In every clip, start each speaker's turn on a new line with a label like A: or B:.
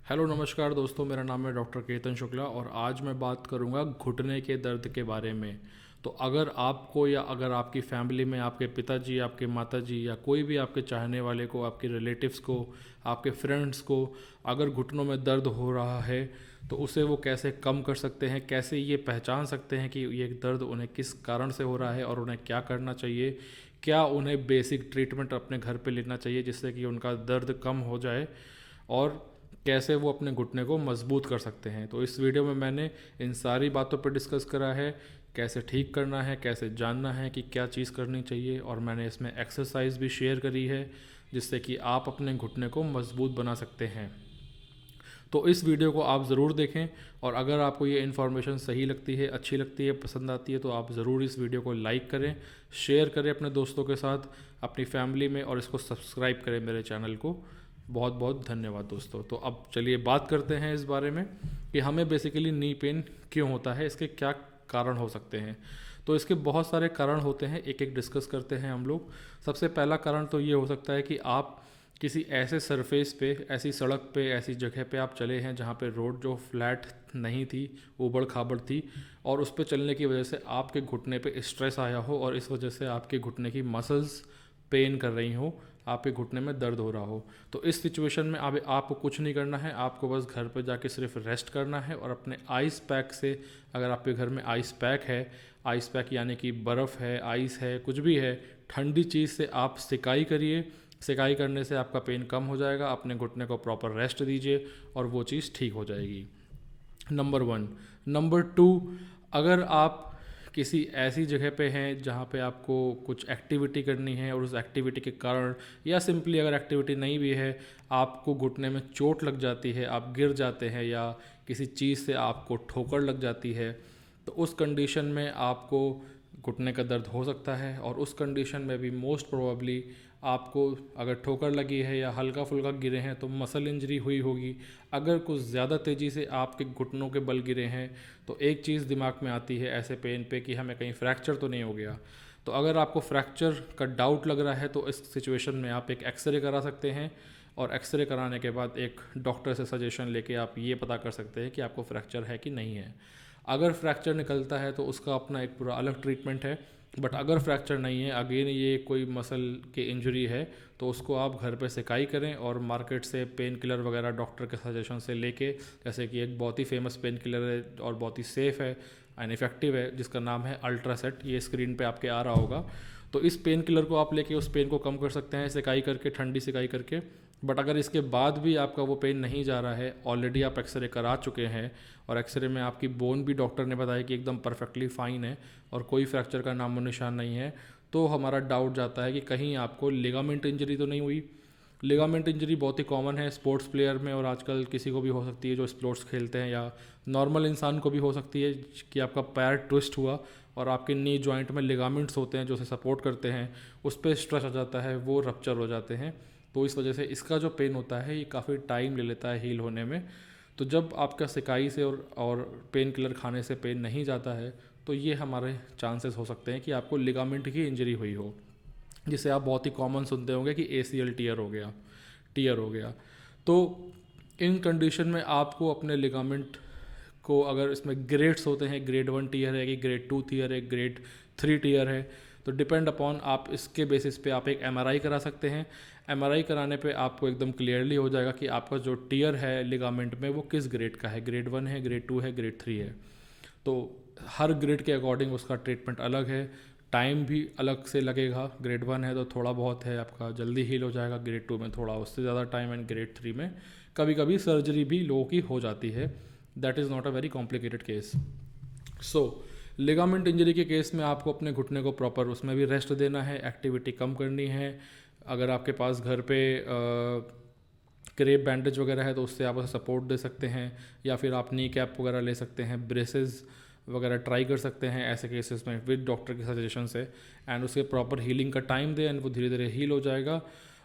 A: Hello नमस्कार दोस्तों, मेरा नाम है डॉक्टर केतन शुक्ला और आज मैं बात करूंगा घुटने के दर्द के बारे में। तो अगर आपको या अगर आपकी फैमिली में आपके पिताजी, आपके माताजी या कोई भी आपके चाहने वाले को, आपके रिलेटिव्स को, आपके फ्रेंड्स को अगर घुटनों में दर्द हो रहा है तो उसे वो कैसे कम कर सकते हैं, कैसे ये पहचान सकते हैं कि ये दर्द उन्हें किस कारण से हो रहा है और उन्हें क्या करना चाहिए, क्या उन्हें बेसिक ट्रीटमेंट अपने घर पे लेना चाहिए जिससे कि उनका दर्द कम हो जाए और कैसे वो अपने घुटने को मजबूत कर सकते हैं। तो इस वीडियो में मैंने इन सारी बातों पर डिस्कस करा है, कैसे ठीक करना है, कैसे जानना है कि क्या चीज़ करनी चाहिए, और मैंने इसमें एक्सरसाइज भी शेयर करी है जिससे कि आप अपने घुटने को मजबूत बना सकते हैं। तो इस वीडियो को आप ज़रूर देखें और अगर आपको ये इन्फॉर्मेशन सही लगती है, अच्छी लगती है, पसंद आती है तो आप ज़रूर इस वीडियो को लाइक करें, शेयर करें अपने दोस्तों के साथ, अपनी फैमिली में, और इसको सब्सक्राइब करें मेरे चैनल को। बहुत बहुत धन्यवाद दोस्तों। तो अब चलिए बात करते हैं इस बारे में कि हमें बेसिकली नी पेन क्यों होता है, इसके क्या कारण हो सकते हैं। तो इसके बहुत सारे कारण होते हैं, एक एक डिस्कस करते हैं हम लोग। सबसे पहला कारण तो ये हो सकता है कि आप किसी ऐसे सरफेस पे, ऐसी सड़क पे, ऐसी जगह पे आप चले हैं जहाँ पे रोड जो फ्लैट नहीं थी, ऊबड़ खाबड़ थी, और उस पे चलने की वजह से आपके घुटने पे स्ट्रेस आया हो और इस वजह से आपके घुटने की मसल्स पेन कर रही हो, आपके घुटने में दर्द हो रहा हो। तो इस सिचुएशन में अब आपको कुछ नहीं करना है, आपको बस घर पे जाके सिर्फ रेस्ट करना है और अपने आइस पैक से, अगर आपके घर में आइस पैक है, आइस पैक यानी कि बर्फ़ है, आइस है, कुछ भी है, ठंडी चीज़ से आप सिकाई करिए। सिकाई करने से आपका पेन कम हो जाएगा। अपने घुटने को प्रॉपर रेस्ट दीजिए और वो चीज़ ठीक हो जाएगी। Number one. नंबर टू, अगर आप किसी ऐसी जगह पे हैं जहाँ पे आपको कुछ एक्टिविटी करनी है और उस एक्टिविटी के कारण, या सिंपली अगर एक्टिविटी नहीं भी है, आपको घुटने में चोट लग जाती है, आप गिर जाते हैं या किसी चीज़ से आपको ठोकर लग जाती है, तो उस कंडीशन में आपको घुटने का दर्द हो सकता है। और उस कंडीशन में भी मोस्ट प्रोबेबली आपको, अगर ठोकर लगी है या हल्का फुल्का गिरे हैं तो मसल इंजरी हुई होगी। अगर कुछ ज़्यादा तेज़ी से आपके घुटनों के बल गिरे हैं तो एक चीज़ दिमाग में आती है ऐसे पेन पे कि हमें कहीं फ्रैक्चर तो नहीं हो गया। तो अगर आपको फ्रैक्चर का डाउट लग रहा है तो इस सिचुएशन में आप एक एक्सरे करा सकते हैं, और एक्सरे कराने के बाद एक डॉक्टर से सजेशन लेके आप ये पता कर सकते हैं कि आपको फ्रैक्चर है कि नहीं है। अगर फ्रैक्चर निकलता है तो उसका अपना एक पूरा अलग ट्रीटमेंट है, बट अगर फ्रैक्चर नहीं है, अगेन ये कोई मसल की इंजरी है, तो उसको आप घर पे सिकाई करें और मार्केट से पेन किलर वगैरह डॉक्टर के सजेशन से लेके, जैसे कि एक बहुत ही फेमस पेन किलर है और बहुत ही सेफ़ है एंड इफेक्टिव है जिसका नाम है अल्ट्रासेट, ये स्क्रीन पे आपके आ रहा होगा। तो इस पेन किलर को आप लेके उस पेन को कम कर सकते हैं सिकाई करके, ठंडी सिकाई करके। बट अगर इसके बाद भी आपका वो पेन नहीं जा रहा है, ऑलरेडी आप एक्सरे करा चुके हैं और एक्सरे में आपकी बोन भी डॉक्टर ने बताया कि एकदम परफेक्टली फ़ाइन है और कोई फ्रैक्चर का नामो निशान नहीं है, तो हमारा डाउट जाता है कि कहीं आपको लिगामेंट इंजरी तो नहीं हुई। लिगामेंट इंजरी बहुत ही कॉमन है स्पोर्ट्स प्लेयर में, और आजकल किसी को भी हो सकती है जो स्पोर्ट्स खेलते हैं, या नॉर्मल इंसान को भी हो सकती है कि आपका पैर ट्विस्ट हुआ और आपके नी जॉइंट में लिगामेंट्स होते हैं जो उसे सपोर्ट करते हैं, उस पर स्ट्रेस आ जाता है, वो रप्चर हो जाते हैं। तो इस वजह से इसका जो पेन होता है ये काफ़ी टाइम ले लेता है हील होने में। तो जब आपका सिकाई से और पेन किलर खाने से पेन नहीं जाता है तो ये हमारे चांसेस हो सकते हैं कि आपको लिगामेंट की इंजरी हुई हो, जिसे आप बहुत ही कॉमन सुनते होंगे कि ACL टीयर हो गया। तो इन कंडीशन में आपको अपने लिगामेंट को, अगर इसमें ग्रेड्स होते हैं, ग्रेड 1 टीयर है कि ग्रेड 2 टीयर है, ग्रेड 3 टीयर है, तो डिपेंड अपॉन आप इसके बेसिस पे आप एक MRI करा सकते हैं। MRI कराने पे आपको एकदम क्लियरली हो जाएगा कि आपका जो टीयर है लिगामेंट में वो किस ग्रेड का है, ग्रेड 1 है, ग्रेड 2 है, ग्रेड 3 है। तो हर ग्रेड के अकॉर्डिंग उसका ट्रीटमेंट अलग है, टाइम भी अलग से लगेगा। ग्रेड 1 है तो थोड़ा बहुत है आपका जल्दी हील हो जाएगा, ग्रेड 2 में थोड़ा उससे ज़्यादा टाइम, एंड ग्रेड 3 में कभी कभी सर्जरी भी लोगों की हो जाती है। That is not a very complicated case. So ligament injury के केस में आपको अपने घुटने को प्रॉपर उसमें भी रेस्ट देना है, एक्टिविटी कम करनी है। अगर आपके पास घर पे क्रेप बैंडेज वगैरह है तो उससे आप उसे सपोर्ट दे सकते हैं, या फिर आप नी कैप वगैरह ले सकते हैं, ब्रेसेस वगैरह ट्राई कर सकते हैं ऐसे केसेस में विद डॉक्टर के सजेशन से, एंड उसके प्रॉपर हीलिंग का टाइम दें एंड वो धीरे धीरे हील हो जाएगा।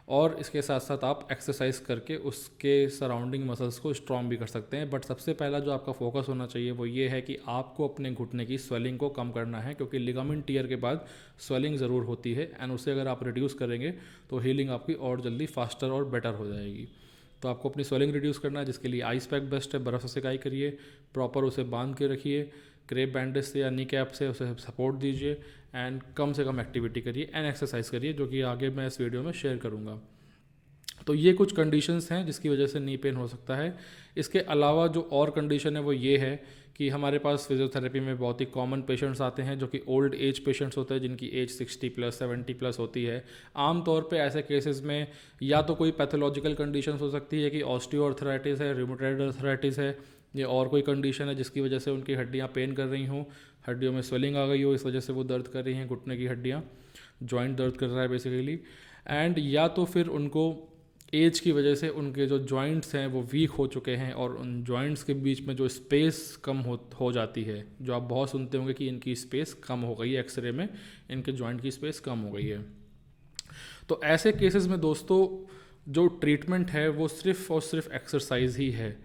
A: और इसके साथ साथ आप एक्सरसाइज करके उसके सराउंडिंग मसल्स को स्ट्रॉन्ग भी कर सकते हैं। बट सबसे पहला जो आपका फोकस होना चाहिए वो ये है कि आपको अपने घुटने की स्वेलिंग को कम करना है, क्योंकि लिगामेंट टीयर के बाद स्वेलिंग ज़रूर होती है, एंड उसे अगर आप रिड्यूस करेंगे तो हीलिंग आपकी और जल्दी फास्टर और बेटर हो जाएगी। तो आपको अपनी स्वेलिंग रिड्यूस करना है, जिसके लिए आइस पैक बेस्ट है। बर्फ़ से सिकाई करिए, प्रॉपर उसे बांध के रखिए, क्रेप बैंडेज से या नी कैप से उसे सपोर्ट दीजिए, एंड कम से कम एक्टिविटी करिए एंड एक्सरसाइज करिए, जो कि आगे मैं इस वीडियो में शेयर करूँगा। तो ये कुछ कंडीशंस हैं जिसकी वजह से नी पेन हो सकता है। इसके अलावा जो और कंडीशन है वो ये है कि हमारे पास फिजियोथेरेपी में बहुत ही कॉमन पेशेंट्स आते हैं जो कि ओल्ड एज पेशेंट्स होते हैं, जिनकी एज 60+ 70+ होती है। आम तौर पे ऐसे केसेस में या तो कोई पैथोलॉजिकल कंडीशंस हो सकती है कि ऑस्टियोआर्थराइटिस है, रूमेटॉइड आर्थराइटिस है, या और कोई कंडीशन है जिसकी वजह से उनकी हड्डियाँ पेन कर रही हों, हड्डियों में स्वेलिंग आ गई हो, इस वजह से वो दर्द कर रही हैं, घुटने की हड्डियाँ, जॉइंट दर्द कर रहा है बेसिकली। एंड या तो फिर उनको एज की वजह से उनके जो जॉइंट्स हैं वो वीक हो चुके हैं और उन जॉइंट्स के बीच में जो स्पेस कम हो जाती है, जो आप बहुत सुनते होंगे कि इनकी स्पेस कम हो गई है, एक्सरे में इनके जॉइंट की स्पेस कम हो गई है। तो ऐसे केसेस में दोस्तों जो ट्रीटमेंट है वो सिर्फ और सिर्फ एक्सरसाइज ही है।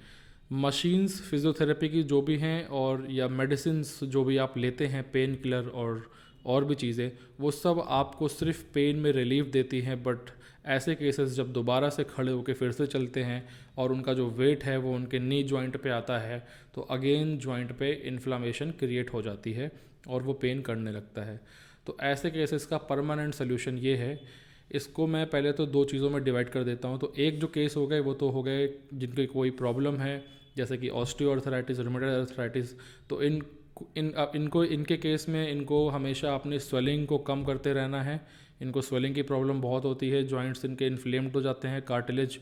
A: मशीन्स फिजियोथेरेपी की जो भी हैं और या मेडिसिन्स जो भी आप लेते हैं, पेन किलर और भी चीज़ें, वो सब आपको सिर्फ पेन में रिलीफ देती हैं। बट ऐसे केसेस जब दोबारा से खड़े होकर फिर से चलते हैं और उनका जो वेट है वो उनके नी जॉइंट पे आता है, तो अगेन जॉइंट पे इन्फ्लामेशन क्रिएट हो जाती है और वो पेन करने लगता है। तो ऐसे केसेस का परमानेंट सोल्यूशन ये है। इसको मैं पहले तो 2 चीज़ों में डिवाइड कर देता हूँ। तो एक जो केस हो गए वो तो हो गए जिनकी कोई प्रॉब्लम है, जैसे कि ऑस्टियोआर्थराइटिस, रूमेटॉइड आर्थराइटिस। तो इनके केस में इनको हमेशा अपनी स्वेलिंग को कम करते रहना है। इनको स्वेलिंग की प्रॉब्लम बहुत होती है, जॉइंट्स इनके इन्फ्लेम्ड हो जाते हैं कार्टिलेज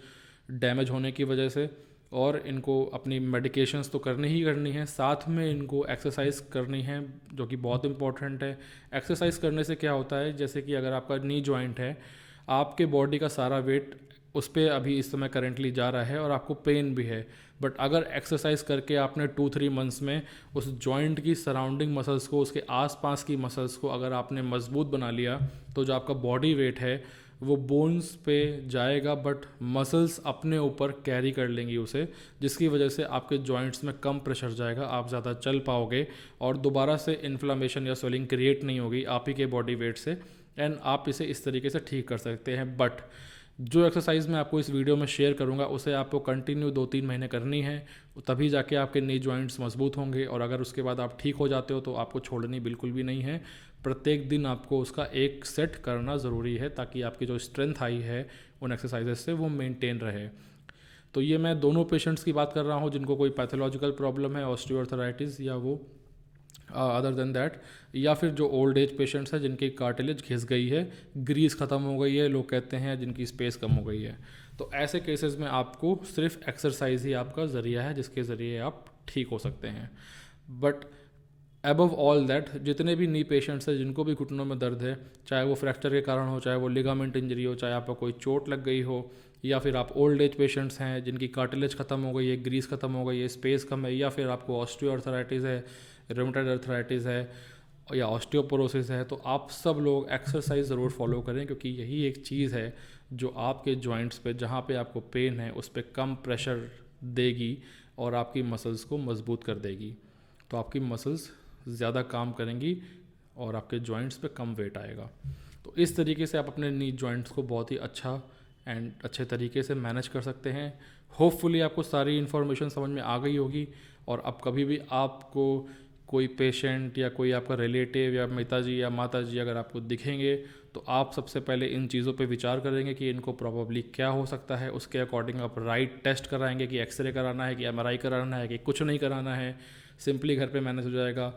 A: डैमेज होने की वजह से, और इनको अपनी मेडिकेशंस तो करनी ही करनी है, साथ में इनको एक्सरसाइज करनी है, जो कि बहुत इंपॉर्टेंट है। एक्सरसाइज करने से क्या होता है, जैसे कि अगर आपका नी जॉइंट है, आपके बॉडी का सारा वेट उस पर अभी इस समय करेंटली जा रहा है और आपको पेन भी है, बट अगर एक्सरसाइज करके आपने 2-3 मंथ्स में उस जॉइंट की सराउंडिंग मसल्स को, उसके आसपास की मसल्स को अगर आपने मजबूत बना लिया, तो जो आपका बॉडी वेट है वो बोन्स पे जाएगा, बट मसल्स अपने ऊपर कैरी कर लेंगी उसे, जिसकी वजह से आपके जॉइंट्स में कम प्रेशर जाएगा, आप ज़्यादा चल पाओगे और दोबारा से इन्फ्लामेशन या स्वेलिंग क्रिएट नहीं होगी आप ही के बॉडी वेट से, एंड आप इसे इस तरीके से ठीक कर सकते हैं। बट जो एक्सरसाइज मैं आपको इस वीडियो में शेयर करूंगा उसे आपको कंटिन्यू 2-3 महीने करनी है, तभी जाके आपके नी जॉइंट्स मजबूत होंगे। और अगर उसके बाद आप ठीक हो जाते हो तो आपको छोड़नी बिल्कुल भी नहीं है। प्रत्येक दिन आपको उसका एक सेट करना ज़रूरी है, ताकि आपकी जो स्ट्रेंथ आई है उन एक्सरसाइजेज से वो मेंटेन रहे। तो ये मैं दोनों पेशेंट्स की बात कर रहा हूँ जिनको कोई पैथोलॉजिकल प्रॉब्लम है, ऑस्टियोआर्थराइटिस या वो अदर देन दैट, या फिर जो ओल्ड एज पेशेंट्स हैं जिनकी कार्टिलेज घिस गई है, ग्रीस ख़त्म हो गई है, लोग कहते हैं जिनकी स्पेस कम हो गई है। तो ऐसे केसेस में आपको सिर्फ एक्सरसाइज ही आपका ज़रिया है जिसके ज़रिए आप ठीक हो सकते हैं। बट अबव ऑल दैट, जितने भी नी पेशेंट्स हैं जिनको भी घुटनों में दर्द है, चाहे वो फ्रैक्चर के कारण हो, चाहे वो लिगामेंट इंजरी हो, चाहे आपको कोई चोट लग गई हो, या फिर आप ओल्ड एज पेशेंट्स हैं जिनकी कार्टिलेज ख़त्म हो गई है, ग्रीस ख़त्म हो गई है, स्पेस कम है, या फिर आपको ऑस्टियोआर्थराइटिस है, रूमेटॉइड आर्थराइटिस है या ऑस्टियोपोरोसिस है, तो आप सब लोग एक्सरसाइज ज़रूर फॉलो करें, क्योंकि यही एक चीज़ है जो आपके जॉइंट्स पे, जहाँ पे आपको पेन है, उस पर कम प्रेशर देगी और आपकी मसल्स को मजबूत कर देगी। तो आपकी मसल्स ज़्यादा काम करेंगी और आपके जॉइंट्स पे कम वेट आएगा। तो इस तरीके से आप अपने नी जॉइंट्स को बहुत ही अच्छा एंड अच्छे तरीके से मैनेज कर सकते हैं। होपफुली आपको सारी इन्फॉर्मेशन समझ में आ गई होगी, और अब कभी भी आपको कोई पेशेंट या कोई आपका रिलेटिव या पिताजी या माताजी अगर आपको दिखेंगे, तो आप सबसे पहले इन चीज़ों पे विचार करेंगे कि इनको प्रॉब्ली क्या हो सकता है। उसके अकॉर्डिंग आप राइट टेस्ट कराएंगे कि एक्सरे कराना है कि एमआरआई कराना है कि कुछ नहीं कराना है, सिंपली घर पे मैनेज हो जाएगा।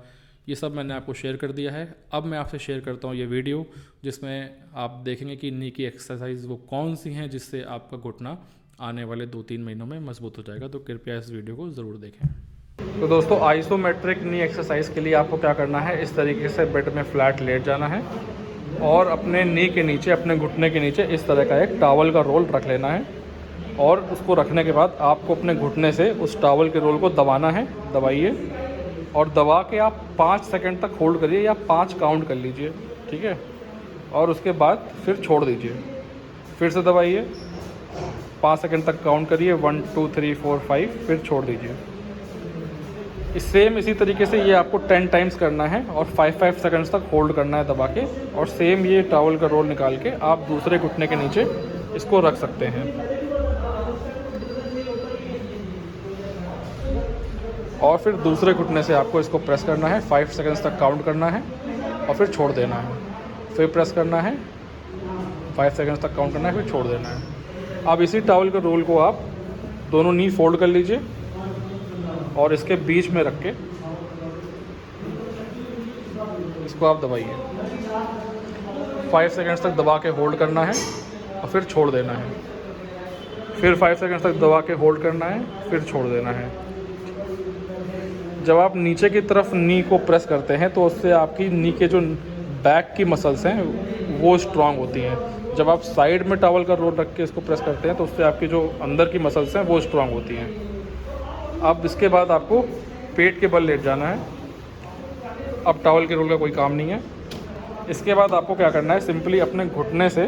A: ये सब मैंने आपको शेयर कर दिया है। अब मैं आपसे शेयर करता हूँ ये वीडियो, जिसमें आप देखेंगे कि नी की एक्सरसाइज वो कौन सी हैं जिससे आपका घुटना आने वाले 2-3 महीनों में मजबूत हो जाएगा। तो कृपया इस वीडियो को ज़रूर देखें। तो दोस्तों, आइसोमेट्रिक नी एक्सरसाइज के लिए आपको क्या करना है, इस तरीके से बेड में फ्लैट लेट जाना है और अपने नी के नीचे, अपने घुटने के नीचे इस तरह का एक टॉवल का रोल रख लेना है, और उसको रखने के बाद आपको अपने घुटने से उस टॉवल के रोल को दबाना है। दबाइए और दबा के आप 5 सेकंड तक होल्ड करिए या 5 काउंट कर लीजिए, ठीक है। और उसके बाद फिर छोड़ दीजिए, फिर से दबाइए, 5 सेकंड तक काउंट करिए, 1 2 3 4 5, फिर छोड़ दीजिए। सेम इसी तरीके से ये आपको 10 टाइम्स करना है और 5 सेकंड्स तक होल्ड करना है दबा के। और सेम ये टॉवल का रोल निकाल के आप दूसरे घुटने के नीचे इसको रख सकते हैं। और फिर दूसरे घुटने से आपको इसको प्रेस करना है, 5 सेकंड्स तक काउंट करना है और फिर छोड़ देना है। फिर प्रेस करना है, 5 सेकंड्स तक काउंट करना है, फिर छोड़ देना है। अब इसी टॉवल के रोल को आप दोनों नी फोल्ड कर लीजिए और इसके बीच में रख के इसको आप दबाइए। 5 सेकंड्स तक दबा के होल्ड करना है और फिर छोड़ देना है। फिर 5 सेकंड्स तक दबा के होल्ड करना है, फिर छोड़ देना है। जब आप नीचे की तरफ नी को प्रेस करते हैं तो उससे आपकी नी के जो बैक की मसल्स हैं वो स्ट्रांग होती हैं। जब आप साइड में टॉवल का रोल रख के इसको प्रेस करते हैं तो उससे आपकी जो अंदर की मसल्स हैं वो स्ट्रांग होती हैं। अब इसके बाद आपको पेट के बल लेट जाना है। अब टॉवल के रोल का कोई काम नहीं है। इसके बाद आपको क्या करना है, सिंपली अपने घुटने से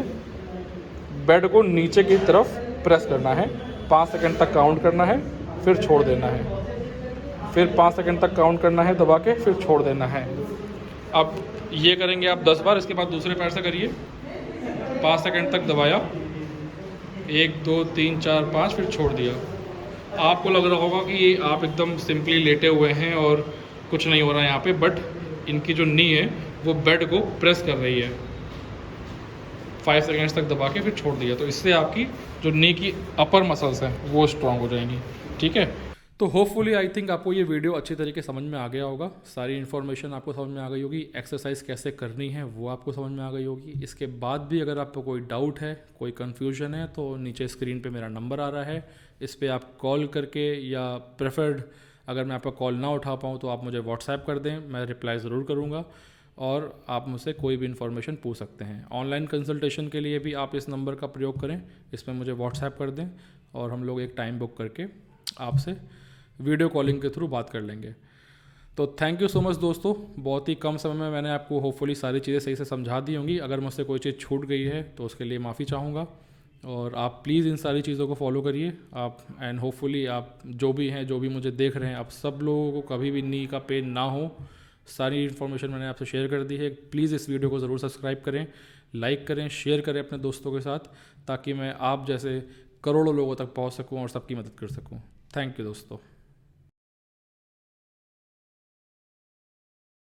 A: बेड को नीचे की तरफ प्रेस करना है। 5 सेकंड तक काउंट करना है, फिर छोड़ देना है। फिर 5 सेकंड तक काउंट करना है दबा के, फिर छोड़ देना है। अब ये करेंगे आप 10 बार। इसके बाद दूसरे पैर से करिए। 5 सेकंड तक दबाया, 1 2 3 4 5, फिर छोड़ दिया। आपको लग रहा होगा कि आप एकदम सिंपली लेटे हुए हैं और कुछ नहीं हो रहा है यहाँ पे, बट इनकी जो नी है वो बेड को प्रेस कर रही है। 5 सेकंड्स तक दबा के फिर छोड़ दिया, तो इससे आपकी जो नी की अपर मसल्स हैं वो स्ट्रांग हो जाएंगी। ठीक है, तो होपफुली आई थिंक आपको ये वीडियो अच्छी तरीके समझ में आ गया होगा। सारी इन्फॉर्मेशन आपको समझ में आ गई होगी, एक्सरसाइज कैसे करनी है वो आपको समझ में आ गई होगी। इसके बाद भी अगर आपको कोई डाउट है, कोई कन्फ्यूजन है, तो नीचे स्क्रीन पे मेरा नंबर आ रहा है, इस पर आप कॉल करके, या प्रेफर्ड अगर मैं आपका कॉल ना उठा पाऊँ तो आप मुझे व्हाट्सएप कर दें, मैं रिप्लाई ज़रूर करूँगा और आप मुझसे कोई भी इन्फॉर्मेशन पूछ सकते हैं। ऑनलाइन कंसल्टेशन के लिए भी आप इस नंबर का प्रयोग करें, इस पर मुझे व्हाट्सएप कर दें और हम लोग एक टाइम बुक करके आपसे वीडियो कॉलिंग के थ्रू बात कर लेंगे। तो थैंक यू सो मच दोस्तों, बहुत ही कम समय में मैंने आपको होपफुली सारी चीज़ें सही से समझा दी होंगी। अगर मुझसे कोई चीज़ छूट गई है तो उसके लिए माफ़ी चाहूँगा और आप प्लीज़ इन सारी चीज़ों को फॉलो करिए आप, एंड होपफुली आप जो भी हैं, जो भी मुझे देख रहे हैं, आप सब लोगों को कभी भी नी का पेन ना हो। सारी इन्फॉर्मेशन मैंने आपसे शेयर कर दी है। प्लीज़ इस वीडियो को ज़रूर सब्सक्राइब करें, लाइक करें, शेयर करें अपने दोस्तों के साथ, ताकि मैं आप जैसे करोड़ों लोगों तक पहुंच सकूं और सबकी मदद कर सकूं। थैंक यू दोस्तों।